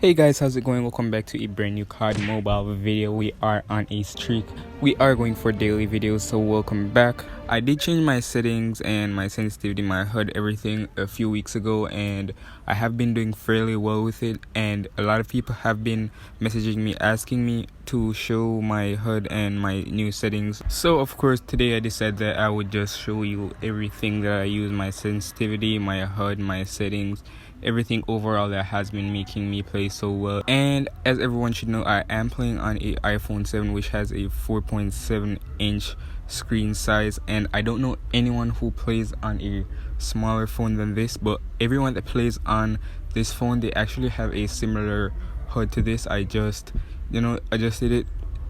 Hey guys, how's it going? Welcome back to a brand new COD mobile video. We are on a streak. We are going for daily videos, so welcome back. I did change my settings and my sensitivity, my HUD, everything a few weeks ago, and I have been doing fairly well with it. And a lot of people have been messaging me asking me to show my HUD and my new settings. So of course today I decided that I would just show you everything that I use, my sensitivity, my HUD, my settings, everything overall that has been making me play so well. And as everyone should know, I am playing on a iPhone 7 which has a 4.7 inch screen size, and I don't know anyone who plays on a smaller phone than this, but everyone that plays on this phone, they actually have a similar HUD to this. I just adjusted it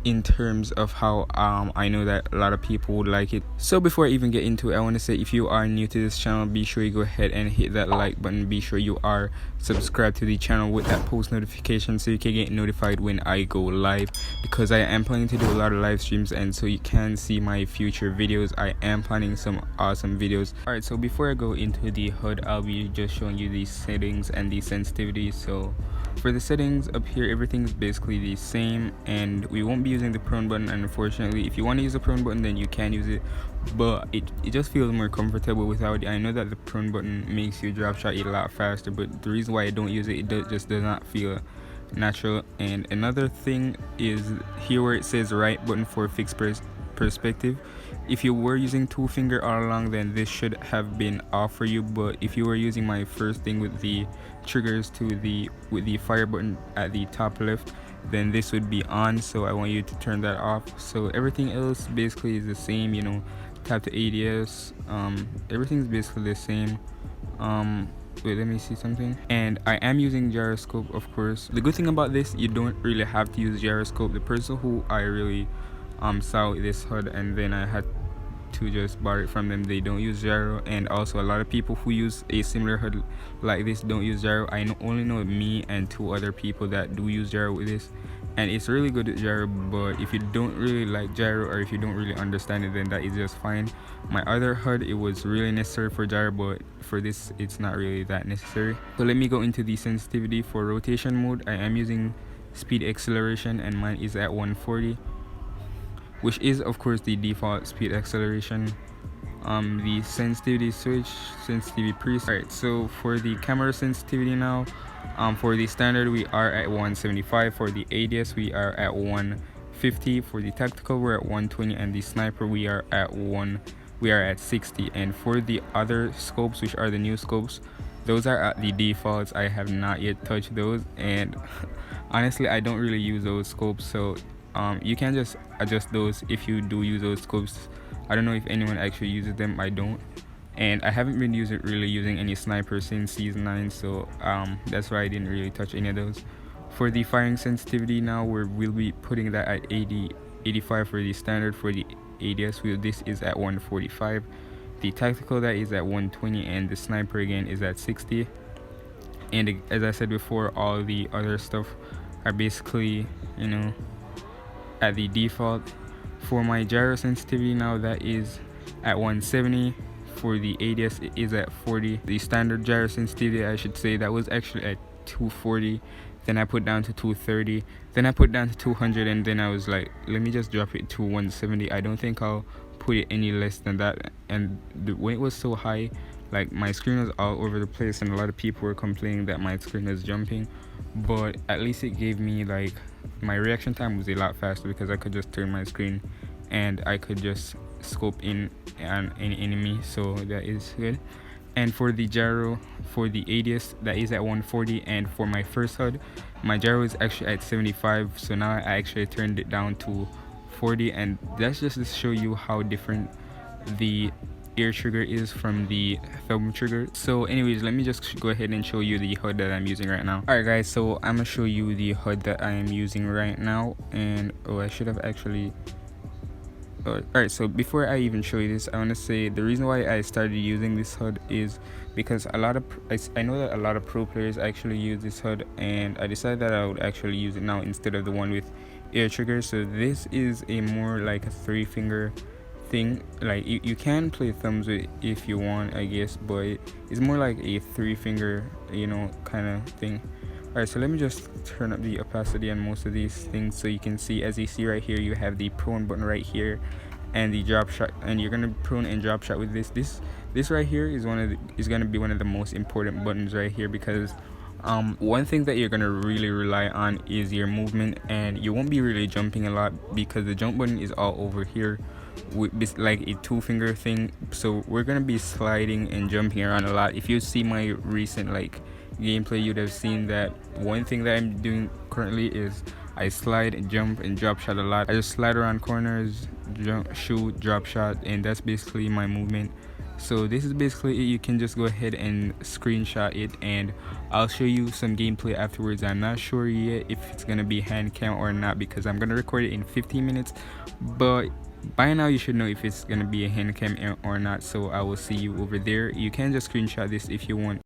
in terms of how I know that a lot of people would like it. So before I even get into it, I want to say, if you are new to this channel, be sure you go ahead and hit that like button. Be sure you are subscribed to the channel with that post notification so you can get notified when I go live, because I am planning to do a lot of live streams, and so you can see my future videos. I am planning some awesome videos. Alright, so before I go into the HUD, I'll be just showing you the settings and the sensitivity. So for the settings up here, everything's basically the same, and we won't be using the prone button. And unfortunately, if you want to use the prone button, then you can use it, but it just feels more comfortable without it. I know that the prone button makes you drop shot a lot faster, but the reason why I don't use it, just does not feel natural. And another thing is here where it says right button for fixed perspective. If you were using two finger all along, then this should have been off for you, but if you were using my first thing with the triggers with the fire button at the top left, then this would be on. So I want you to turn that off. So everything else basically is the same, tap to ADS, everything's basically the same. Wait, let me see something. And I am using gyroscope, of course. The good thing about this, you don't really have to use gyroscope. The person who I really saw this HUD and then I had to just borrow it from them, they don't use gyro. And also a lot of people who use a similar HUD like this don't use gyro. Only know me and two other people that do use gyro with this, and it's really good at gyro. But if you don't really like gyro, or if you don't really understand it, then that is just fine. My other HUD, it was really necessary for gyro, but for this it's not really that necessary. So let me go into the sensitivity. For rotation mode, I am using speed acceleration, and mine is at 140, which is of course the default speed acceleration. The sensitivity switch, sensitivity preset. Alright, so for the camera sensitivity now, for the standard we are at 175, for the ADS we are at 150, for the tactical we're at 120, and the sniper we are at 60. And for the other scopes, which are the new scopes, those are at the defaults. I have not yet touched those, and honestly I don't really use those scopes, so you can just adjust those if you do use those scopes. I don't know if anyone actually uses them. I don't, and I haven't been really using any snipers since season 9, so that's why I didn't really touch any of those. For the firing sensitivity now, we'll be putting that at 85 for the standard. For the ADS this is at 145, the tactical that is at 120, and the sniper again is at 60. And as I said before, all the other stuff are basically at the default. For my gyro sensitivity now, that is at 170. For the ADS it is at 40. The standard gyro sensitivity, I should say, that was actually at 240, then I put down to 230, then I put down to 200, and then I was like, let me just drop it to 170. I don't think I'll put it any less than that. And when it was so high, like, my screen was all over the place, and a lot of people were complaining that my screen was jumping, but at least it gave me, like, my reaction time was a lot faster, because I could just turn my screen and I could just scope in on any enemy, so that is good. And for the gyro, for the ADS, that is at 140, and for my first HUD, my gyro is actually at 75, so now I actually turned it down to 40. And that's just to show you how different the air trigger is from the thumb trigger. So anyways, let me just go ahead and show you the HUD that I'm using right now. Alright guys, so I'm gonna show you the HUD that I am using right now. And I should have actually alright, so before I even show you this, I want to say the reason why I started using this HUD is because I know that a lot of pro players actually use this HUD, and I decided that I would actually use it now instead of the one with air trigger. So this is a more like a 3-finger thing. Like, you can play thumbs with it if you want, I guess, but it's more like a 3-finger kind of thing. Alright, so let me just turn up the opacity on most of these things so you can see. As you see right here, you have the prone button right here and the drop shot, and you're gonna prone and drop shot with this right here is gonna be one of the most important buttons right here, because one thing that you're gonna really rely on is your movement, and you won't be really jumping a lot because the jump button is all over here with this like a 2-finger thing. So we're gonna be sliding and jumping around a lot. If you see my recent like gameplay, you'd have seen that one thing that I'm doing currently is I slide and jump and drop shot a lot. I just slide around corners, jump, shoot, drop shot, and that's basically my movement. So this is basically it. You can just go ahead and screenshot it, and I'll show you some gameplay afterwards. I'm not sure yet if it's gonna be hand cam or not, because I'm gonna record it in 15 minutes, but by now you should know if it's gonna be a hand cam or not. So I will see you over there. You can just screenshot this if you want.